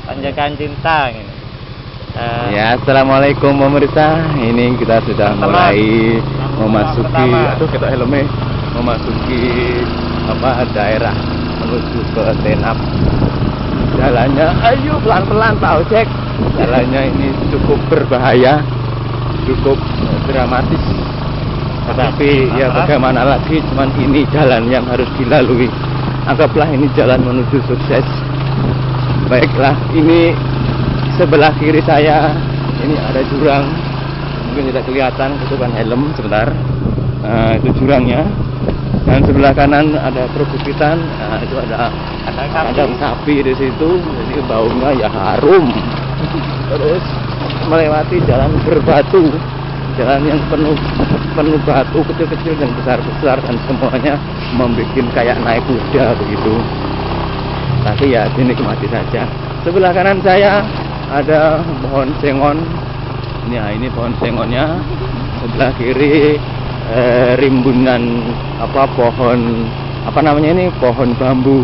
Tanjakan Cinta ini. Ya, assalamualaikum pemirsa. Ini kita sudah mulai memasuki, aduh kita helmnya, memasuki daerah menuju ke Tenap. Jalannya, ayo pelan-pelan Pak Ojek. Jalannya ini cukup berbahaya, cukup dramatis. Tetapi ya bagaimana lagi, cuman ini jalan yang harus dilalui. Anggaplah ini jalan menuju sukses. Baiklah, ini sebelah kiri saya ini ada jurang, mungkin tidak kelihatan, butuhkan helm sebentar. Nah, itu jurangnya. Dan sebelah kanan ada perbukitan. Nah, itu ada sapi di situ. Jadi baunya ya harum. Terus melewati jalan berbatu, jalan yang penuh batu kecil-kecil dan besar-besar, dan semuanya membuat kayak naik kuda begitu. Tapi ya dinikmati saja. Sebelah kanan saya ada pohon sengon. Ini pohon sengonnya. Sebelah kiri rimbunan pohon pohon bambu.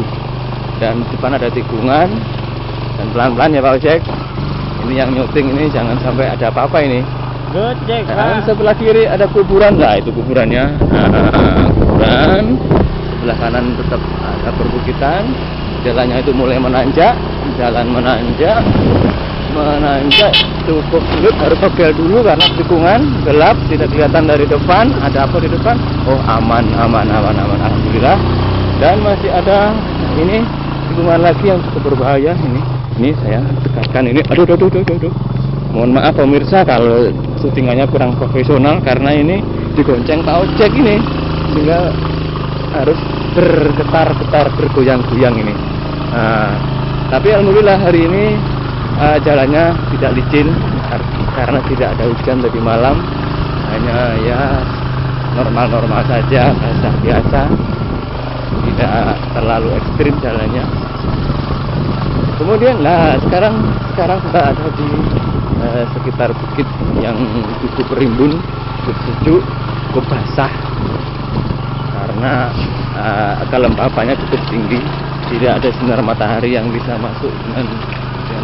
Dan depan ada tikungan. Dan pelan-pelan ya Pak Ojek. Ini yang nyuting ini jangan sampai ada apa-apa ini. Gojek, Dan sebelah kiri ada kuburan. Nah, itu kuburannya. Kuburan. Sebelah kanan tetap ada perbukitan. Jalannya itu mulai menanjak, cukup sulit, harus togel dulu karena tikungan gelap, tidak kelihatan dari depan. Ada apa di depan? Oh, aman, alhamdulillah. Dan masih ada ini tikungan lagi yang cukup berbahaya ini saya dekatkan ini. Aduh. Mohon maaf pemirsa kalau syutingannya kurang profesional karena ini digonceng Pak Ojek ini, sehingga harus bergetar-getar, bergoyang-goyang ini. Tapi alhamdulillah hari ini jalannya tidak licin karena tidak ada hujan tadi malam, hanya ya normal-normal saja, biasa, tidak terlalu ekstrim jalannya. Kemudian sekarang kita ada di sekitar bukit yang cukup rimbun, cukup sejuk, cukup basah karena kelembapannya cukup tinggi. Tidak ada sinar matahari yang bisa masuk dengan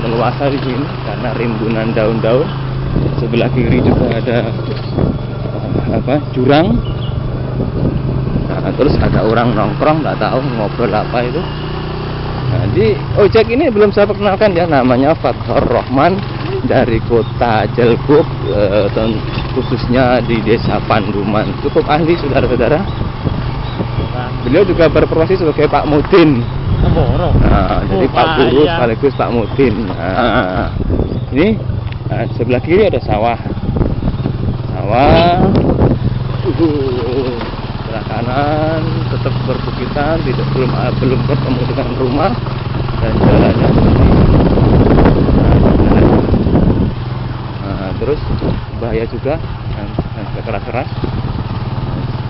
leluasa di sini karena rimbunan daun-daun. Sebelah kiri juga ada jurang. Nah, terus ada orang nongkrong, nggak tahu ngobrol apa itu. Nah, di Ojek ini belum saya perkenalkan ya, namanya Fathur Rahman dari kota Jelbuk, khususnya di desa Panduman. Cukup ahli saudara-saudara. Beliau juga berprofesi sebagai Pak Mudin. Jadi Pak Guru sekaligus Pak Mudin. Ini sebelah kiri ada sawah. Sebelah kanan tetap perbukitan, belum ketemu dengan rumah, dan jalannya terus bahaya juga dan keras-keras.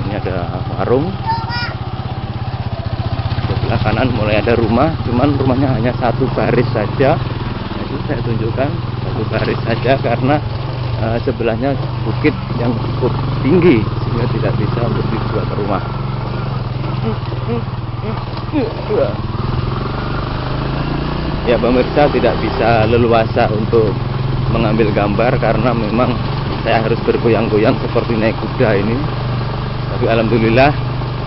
Ini ada warung. Sebelah kanan mulai ada rumah, cuman rumahnya hanya satu baris saja. Jadi saya tunjukkan satu baris saja karena sebelahnya bukit yang cukup tinggi sehingga tidak bisa untuk dibuat rumah. Ya pemirsa, tidak bisa leluasa untuk mengambil gambar karena memang saya harus bergoyang-goyang seperti naik kuda ini. Tapi alhamdulillah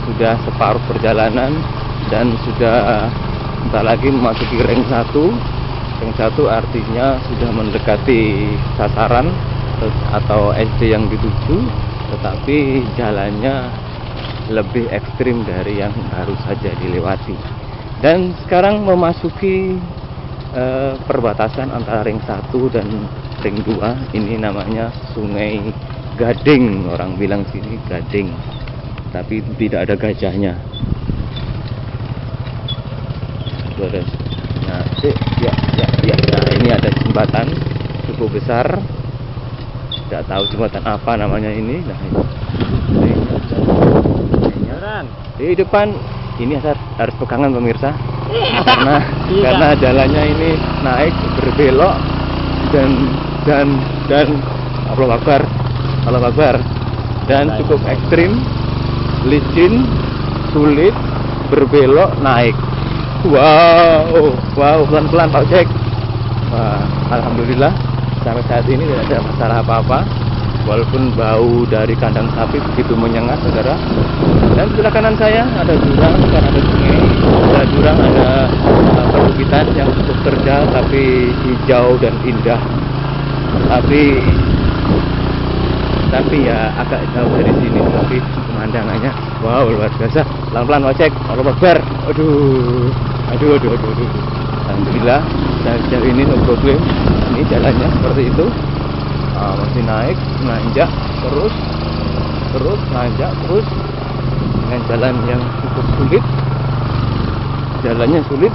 sudah separuh perjalanan dan sudah bentar lagi memasuki ring 1. Ring 1 artinya sudah mendekati sasaran atau SD yang dituju, tetapi jalannya lebih ekstrim dari yang baru saja dilewati. Dan sekarang memasuki perbatasan antara ring 1 dan ring 2. Ini namanya Sungai Gading, orang bilang sini Gading, tapi tidak ada gajahnya. Nah, ini ada jembatan cukup besar, tidak tahu jembatan apa namanya ini. Nah, di depan ini harus pegangan pemirsa, karena jalannya ini naik berbelok dan Allahu Akbar, dan cukup ekstrim, licin, sulit, berbelok naik. Wow, pelan-pelan Pak Ojek. Wah, alhamdulillah sampai saat ini tidak ada masalah apa-apa. Walaupun bau dari kandang sapi begitu menyengat, saudara. Dan sebelah kanan saya ada jurang, bukan ada sungai. Ada jurang, ada perbukitan yang cukup terjal tapi hijau dan indah. Tapi ya agak jauh dari sini. Tapi pemandangannya, wow, luar biasa. Pelan-pelan ojek, kalau Akbar. Aduh. Alhamdulillah, sejauh ini no problem. Ini jalannya seperti itu. Masih naik, nanjak terus nanjak terus dengan jalan yang cukup sulit. Jalannya sulit.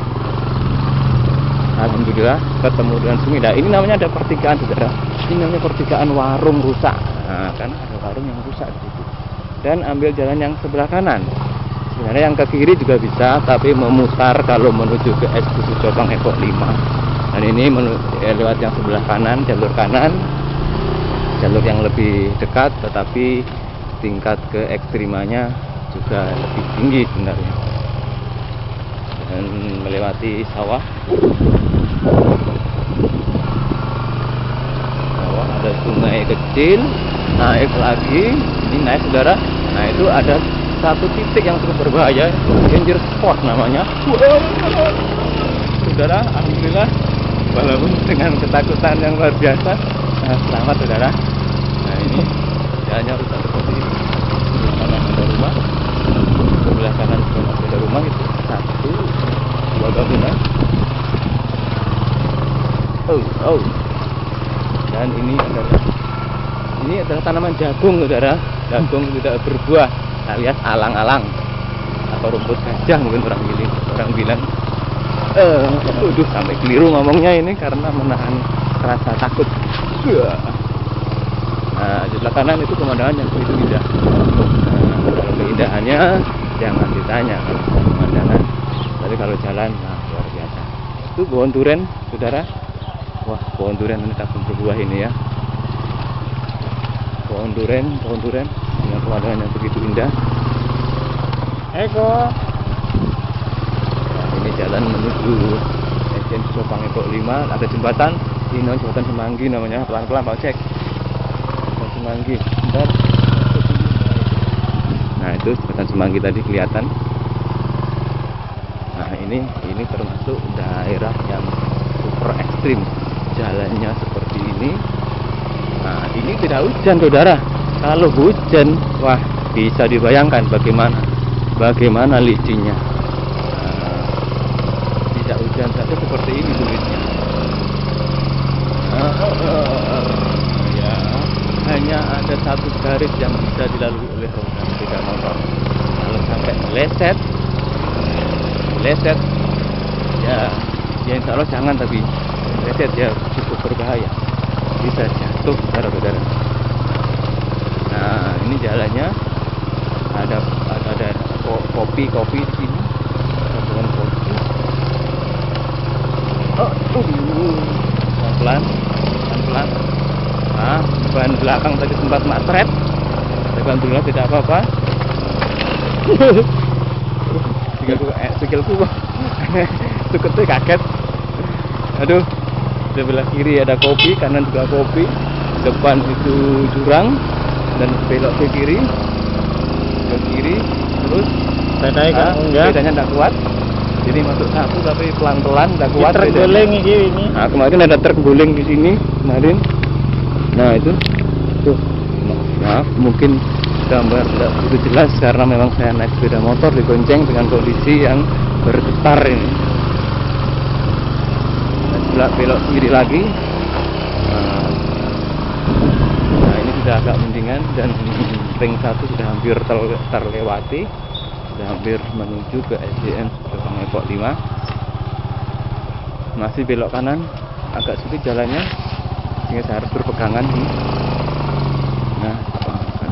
Alhamdulillah ketemu dengan sungai. Nah, ini namanya ada pertigaan, saudara. Ini namanya pertigaan warung rusak. Nah, karena ada warung yang rusak di situ. Dan ambil jalan yang sebelah kanan. Sebenarnya yang ke kiri juga bisa, tapi memutar kalau menuju ke Eksekusi Copang Epok 5. Dan ini lewat yang sebelah kanan, jalur kanan. Jalur yang lebih dekat, tetapi tingkat ke ekstrimanya juga lebih tinggi sebenarnya. Dan melewati sawah. Ada sungai kecil, naik lagi, ini naik, saudara. Nah, itu ada satu titik yang cukup berbahaya, danger spot namanya. Saudara, alhamdulillah, walaupun dengan ketakutan yang luar biasa, selamat, saudara. Nah, ini jalannya rusak seperti ini. Sebelah kanan ada rumah, sebelah kanan juga masih ada rumah, itu 1, 2 bangunan. Oh. Dan ini adalah tanaman jagung, saudara. Jagung tidak berbuah, alias alang-alang atau rumput gajah mungkin orang bilang. Sampai keliru ngomongnya ini karena menahan rasa takut. Nah, di sebelah kanan itu pemandangan yang begitu indah. Kalau keindahannya jangan ditanya kalau pemandangan. Tapi kalau jalan, nah, luar biasa. Itu pohon duren, saudara. Wah, pohon durian ini tak berbuah ini ya. Pohon durian dengan pemandangan yang begitu indah. Eko. Nah, ini jalan menuju Eksekusi Copang Epok 5. Ada jembatan, ini jembatan Semanggi namanya. Pelan-pelan Pak cek. Jembatan Semanggi. Bentar. Nah, itu jembatan Semanggi tadi kelihatan. Nah, ini termasuk daerah yang super ekstrim. Jalannya seperti ini. Nah, ini tidak hujan, saudara. Kalau hujan, wah, bisa dibayangkan bagaimana licinnya. Tidak hujan saja seperti ini sulitnya. Ya, hanya ada satu garis yang bisa dilalui oleh roda sepeda motor. Kalau sampai meleset, ya insya Allah jangan, tapi meleset ya cukup berbahaya, bisa jatuh, saudara-saudara. Nah, ini jalannya ada kopi di sini, tabungan kopi. Pelan-pelan. Nah, ban belakang tadi sempat matret, tapi alhamdulillah tidak apa-apa. Sikilku tuketnya kaget. Aduh, sebelah kiri ada kopi, kanan juga kopi, depan itu jurang, dan belok ke kiri, terus sepedanya tidak kuat, jadi masuk satu tapi pelan-pelan, tidak kuat. Terguling ini. Nah, kemarin ada terguling di sini kemarin. Nah, itu tuh, maaf, mungkin gambar tidak begitu jelas karena memang saya naik sepeda motor digonceng dengan kondisi yang bergetar ini. Belok kiri lagi. Nah, ini sudah agak mendingan dan ring 1 sudah hampir terlewati, sudah hampir menuju ke SDN Copang Epok 5. Masih belok kanan, agak sulit jalannya, sehingga saya harus berpegangan ini.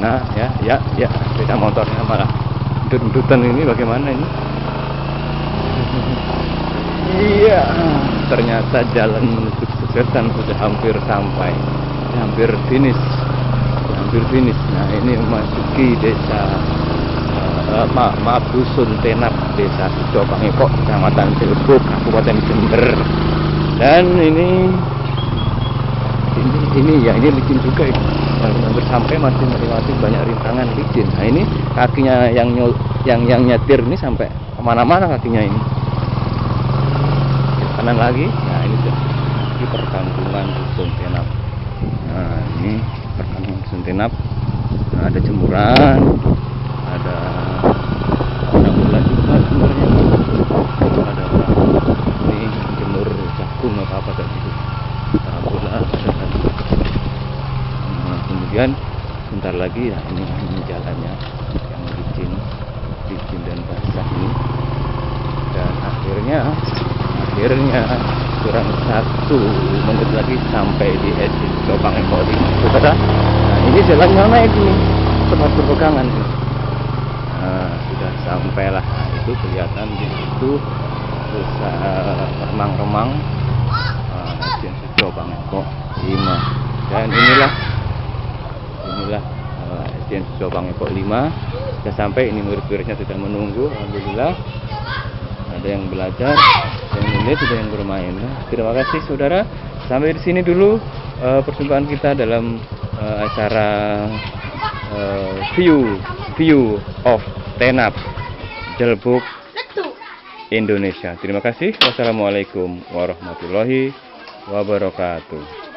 Nah, ya, sepeda motornya malah dudut-dudutan ini, bagaimana ini? Iya, ternyata jalan menuju kesuksesan sudah hampir sampai, hampir finish. Nah, ini memasuki desa Dusun Tenap, desa Copang Epok, Kecamatan Cilebuk, Kabupaten Jember. Dan ini ya, ini licin juga ini. Hampir sampai masih melewati banyak rintangan licin. Nah ini kakinya yang nyetir ini sampai kemana-mana kakinya ini. Kanan lagi, nah ini di perkampungan Dusun Tenap. Nah ini perkampungan Dusun Tenap. Nah, ada jemuran, ada orang bola juga sebenarnya. Ada ini jemur jagung apa kayak gitu. Orang bola ada tadi. Nah, kemudian bentar lagi ya ini jalannya yang licin dan basah ini. Dan akhirnya kurang 1 menit lagi sampai di SD Lubang Eko 5. Saudara, nah ini jalannya naik nih, tempat berpegangan. Nah, sudah sampailah. Nah, itu kelihatan di situ terus remang-remang SD Lubang Eko 5. Dan inilah SD Lubang Eko 5. Sudah sampai, ini murid-muridnya sudah menunggu. Alhamdulillah. Ada yang belajar, yang melihat, ada yang bermain. Nah, terima kasih saudara. Sampai di sini dulu perjumpaan kita dalam acara view of Tenap, Jelbuk, Indonesia. Terima kasih. Wassalamualaikum warahmatullahi wabarakatuh.